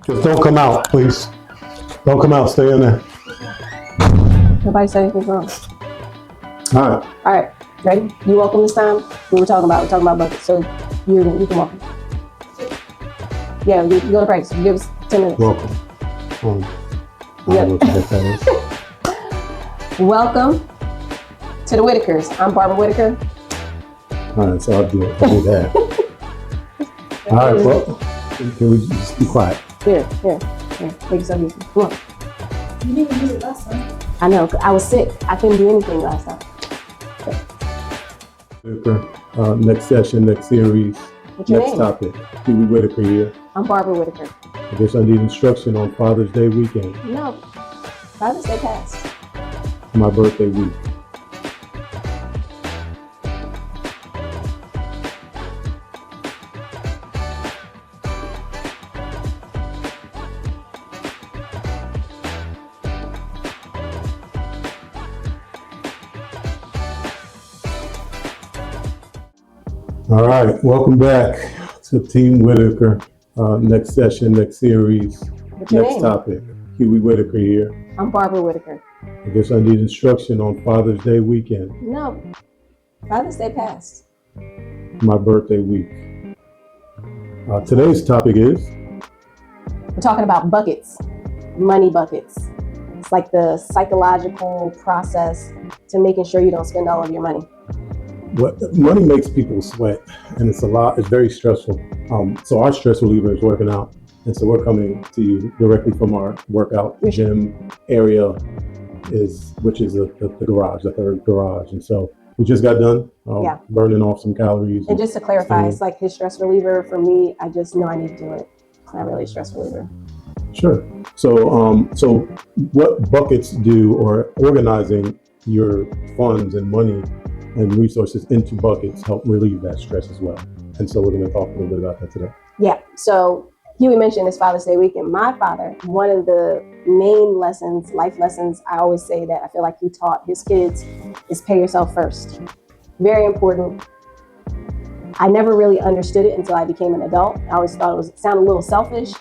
Just don't come out, please. Don't come out. Stay in there. Nobody said anything wrong. All right. All right, ready? You welcome this time? We're talking about buckets. So you can welcome. Yeah, you go to practice. You give us 10 minutes. Welcome. I don't know what you think that is. Welcome to the Whitakers. I'm Barbara Whitaker. All right, so I'll do that. All right, well, can we just be quiet? Here. Make yourself easy. Come on. You didn't do it last time. I know. I was sick. I couldn't do anything last time. Whitaker, next session, next series, What's your next name? topic. Huey Whitaker here. I'm Barbara Whitaker. I guess I need instruction on Father's Day weekend, No, Father's Day passed. my birthday week. All right, welcome back to Team Whitaker. Next session, next series, What's your next name? topic. Huey Whitaker here. I'm Barbara Whitaker. I guess I need instruction on Father's Day weekend, No, Father's Day passed. my birthday week. Today's topic is We're talking about buckets, money buckets. It's like the psychological process to making sure you don't spend all of your money. what money makes people sweat, and it's a lot. It's very stressful. So our stress reliever is working out, and so we're coming to you directly from our workout gym area, which is the garage, the third garage, and so we just got done burning off some calories. And just to clarify, it's like his stress reliever. For me, I just know I need to do it. It's not really a stress reliever. Sure. So what buckets do, or organizing your funds and money and resources into buckets, help relieve that stress as well. And so we're going to talk a little bit about that today. Yeah. So Huey mentioned this Father's Day weekend. My father, one of the main lessons, life lessons, I always say that I feel like he taught his kids is pay yourself first. Very important. I never really understood it until I became an adult. I always thought it sounded a little selfish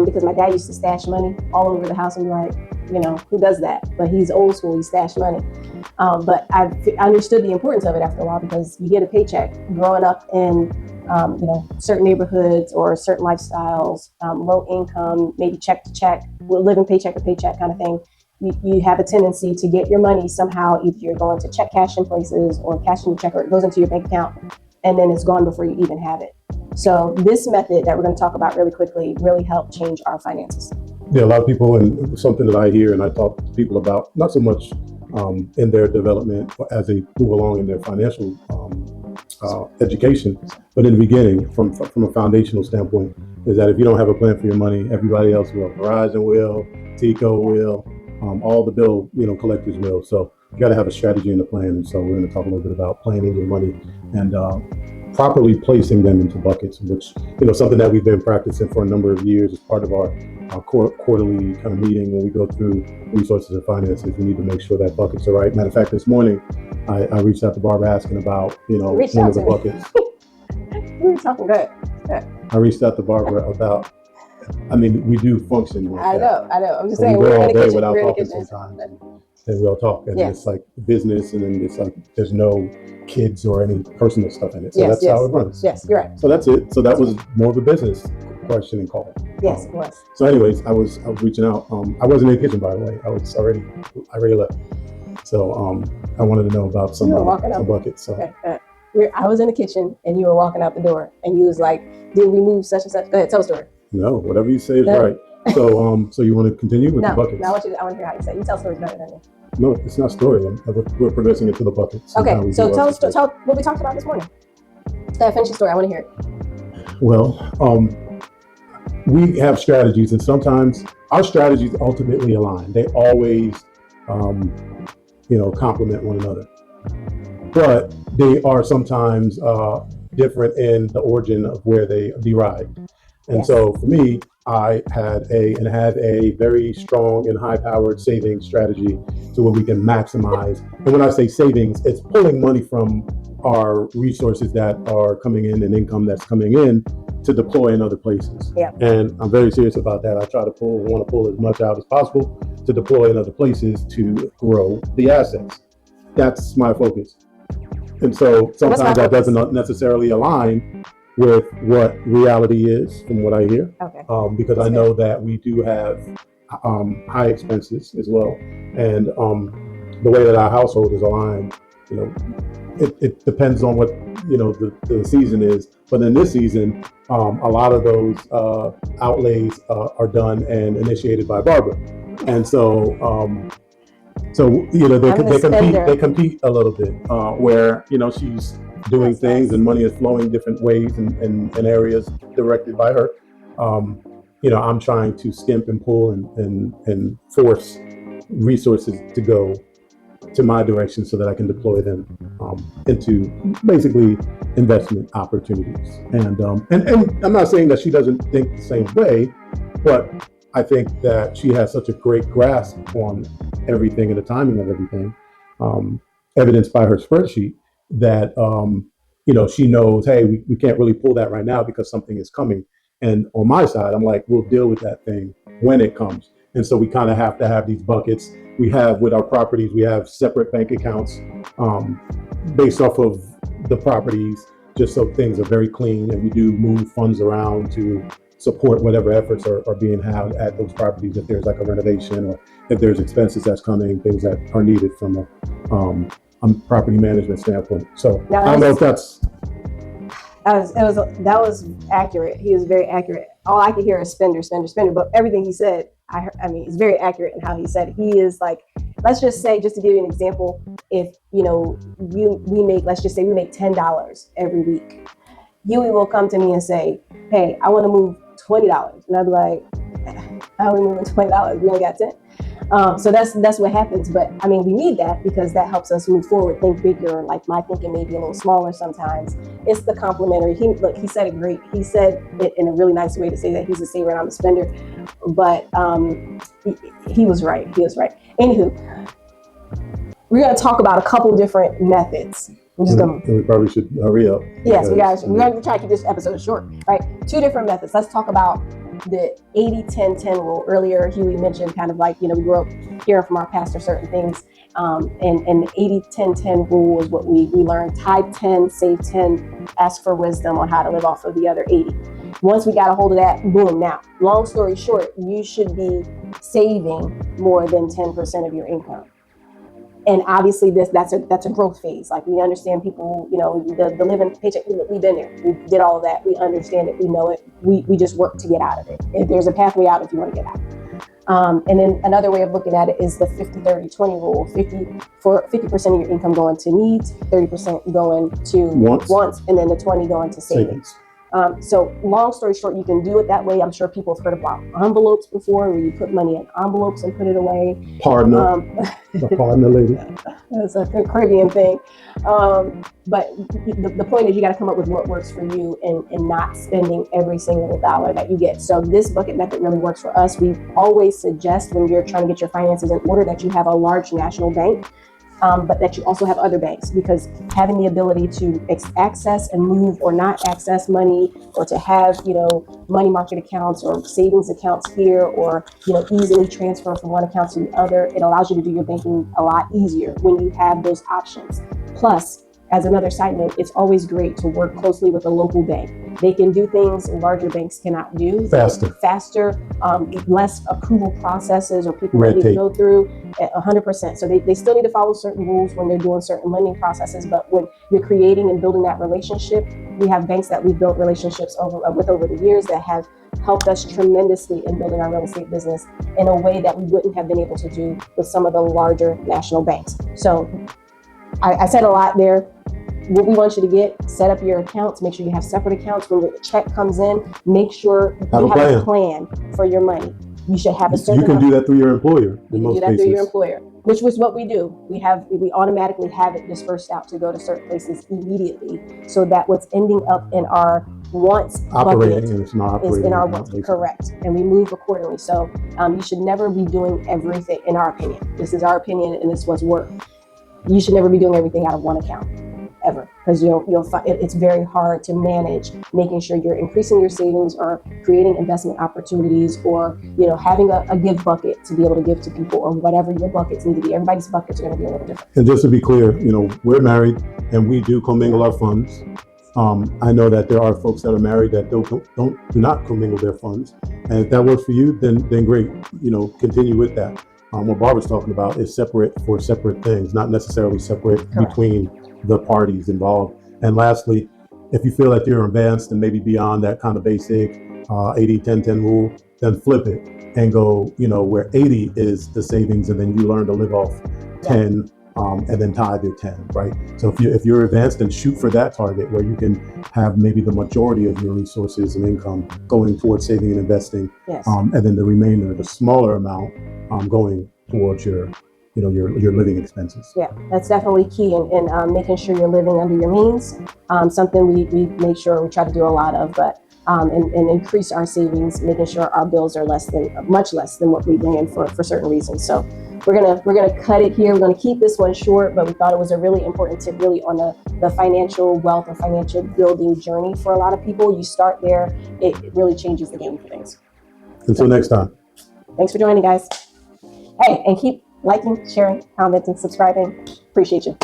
because my dad used to stash money all over the house and be like, who does that? But he's old school, he stashed money. But I understood the importance of it after a while because you get a paycheck growing up in certain neighborhoods or certain lifestyles, low income, maybe check to check, living paycheck to paycheck kind of thing. You have a tendency to get your money somehow, either you're going to check cash in places or cash in your check, or it goes into your bank account and then it's gone before you even have it. So this method that we're going to talk about really quickly really helped change our finances. Yeah, a lot of people, and something that I hear and I talk to people about, not so much in their development as they move along in their financial education, but in the beginning, from a foundational standpoint, is that if you don't have a plan for your money, everybody else will. Verizon will, Tico will, all the bill collectors will. So you got to have a strategy and a plan. And so we're going to talk a little bit about planning your money and properly placing them into buckets, which something that we've been practicing for a number of years as part of our quarterly kind of meeting when we go through resources and finances. We need to make sure that buckets are right. Matter of fact, this morning I reached out to Barbara asking about one of the buckets. We were talking good. I reached out to Barbara about. We do function like I that. know. I'm just So saying we we're go in all the day kitchen. without We're in the talking kitchen. sometimes, and we'll talk, and Yes. it's like business, and then it's like there's no kids or any personal stuff in it. So Yes, that's yes. how it runs. Yes, you're right. So that's it. So that was more of a business question and call. Yes, it was. So anyways, I was reaching out. I wasn't in the kitchen, by the way. I already left. So I wanted to know about some buckets. So. Okay. I was in the kitchen and you were walking out the door and you was like, did we move such and such? Go ahead, tell the story. No, whatever you say is right. So so you want to continue with the buckets? No, I want to hear how you say it. You tell stories better than me. No, it's not story. We're progressing into the buckets. Okay, so tell what we talked about this morning. Finish the story. I want to hear it. Well, we have strategies, and sometimes our strategies ultimately align. They always, complement one another. But they are sometimes different in the origin of where they derived. And so for me, I had a very strong and high-powered savings strategy to where we can maximize. And when I say savings, it's pulling money from our resources that are coming in and income that's coming in to deploy in other places. Yeah. And I'm very serious about that. I want to pull as much out as possible to deploy in other places to grow the assets. That's my focus. And so sometimes that doesn't necessarily align with what reality is from what I hear. Okay. Because I know that we do have high expenses as well. And the way that our household is aligned, you know, it depends on what, you know, the season is. But in this season, a lot of those outlays are done and initiated by Barbara. And so, you know, they compete a little bit where, you know, she's doing things and money is flowing different ways and areas directed by her. You know, I'm trying to skimp and pull and force resources to go to my direction so that I can deploy them into basically investment opportunities. And I'm not saying that she doesn't think the same way, but I think that she has such a great grasp on everything and the timing of everything, evidenced by her spreadsheet, that you know, she knows, hey, we can't really pull that right now because something is coming. And on my side, I'm like, we'll deal with that thing when it comes. And so we kind of have to have these buckets. We have with our properties, we have separate bank accounts based off of the properties, just so things are very clean. And we do move funds around to support whatever efforts are being had at those properties. If there's like a renovation or if there's expenses that's coming, things that are needed from a property management standpoint. So I don't know if that's. That was accurate. He was very accurate. All I could hear is spender. But everything he said, I mean, it's very accurate in how he said it. He is like, let's just say, just to give you an example, if, you know, let's just say we make $10 every week. Huey will come to me and say, hey, I want to move $20. And I'd be like, how are we moving $20? We only got 10. So that's what happens. But I mean, we need that because that helps us move forward, think bigger. Like my thinking may be a little smaller sometimes. It's the complementary. He said it great. He said it in a really nice way to say that he's a saver and I'm a spender. But he was right. Anywho, we're going to talk about a couple different methods. We probably should hurry up. Yes, we're going to try to keep this episode short, right? 2 different methods. Let's talk about the 80-10-10 rule. Earlier, Huey mentioned kind of like, you know, we grew up hearing from our pastor certain things. And the 80-10-10 rule is what we learned. Tithe 10, save 10, ask for wisdom on how to live off of the other 80. Once we got a hold of that, boom. Now, long story short, you should be saving more than 10% of your income. And obviously that's a growth phase. Like we understand people, you know, the living paycheck, we've been there. We did all of that. We understand it. We know it. We just work to get out of it. If there's a pathway out if you want to get out. And then another way of looking at it is the 50-30-20 rule. 50% of your income going to needs, 30% going to wants, and then the 20 going to savings. So long story short, you can do it that way. I'm sure people have heard about envelopes before, where you put money in envelopes and put it away. The partner lady. That's a Caribbean thing. But the point is you got to come up with what works for you and not spending every single dollar that you get. So this bucket method really works for us. We always suggest when you're trying to get your finances in order that you have a large national bank. But that you also have other banks, because having the ability to access and move or not access money, or to have, you know, money market accounts or savings accounts here, or, you know, easily transfer from one account to the other, it allows you to do your banking a lot easier when you have those options. Plus, as another side note, it's always great to work closely with a local bank. They can do things larger banks cannot do. Faster, less approval processes or people that need to go through 100%. So they still need to follow certain rules when they're doing certain lending processes. But when you're creating and building that relationship, we have banks that we've built relationships with over the years that have helped us tremendously in building our real estate business in a way that we wouldn't have been able to do with some of the larger national banks. So I said a lot there. What we want you to get, set up your accounts, make sure you have separate accounts. When your check comes in, make sure you have a plan for your money. You should have a certain You can do that through your employer. You can do that through your employer, which was what we do. We automatically have it dispersed out to go to certain places immediately, so that what's ending up in our wants bucket is in our wants. Correct. And we move accordingly. So you should never be doing everything, in our opinion. This is our opinion, and this was work. You should never be doing everything out of one account. ever, because you'll find it's very hard to manage making sure you're increasing your savings or creating investment opportunities, or having a give bucket to be able to give to people, or whatever your buckets need to be. Everybody's buckets are going to be a little different. And just to be clear, we're married and we do commingle our funds. I know that there are folks that are married that do not commingle their funds, and if that works for you, then great. Continue with that. What Barbara's talking about is separate for separate things, not necessarily separate Correct. between the parties involved. And lastly, if you feel that you're advanced and maybe beyond that kind of basic 80-10-10 rule, then flip it and go, where 80 is the savings, and then you learn to live off 10. And then tithe your 10, right? So if you're advanced, then shoot for that target where you can have maybe the majority of your resources and income going towards saving and investing, Yes. and then the remainder, the smaller amount, going towards your living expenses. Yeah, that's definitely key, and making sure you're living under your means. Something we make sure we try to do a lot of, but and increase our savings, making sure our bills are much less than what we bring in for certain reasons. So we're gonna cut it here. We're gonna keep this one short, but we thought it was a really important tip, really on the financial wealth or financial building journey for a lot of people. You start there, it really changes the game for things. Until next time. Thanks for joining, guys. Hey, and keep liking, sharing, commenting, subscribing. Appreciate you.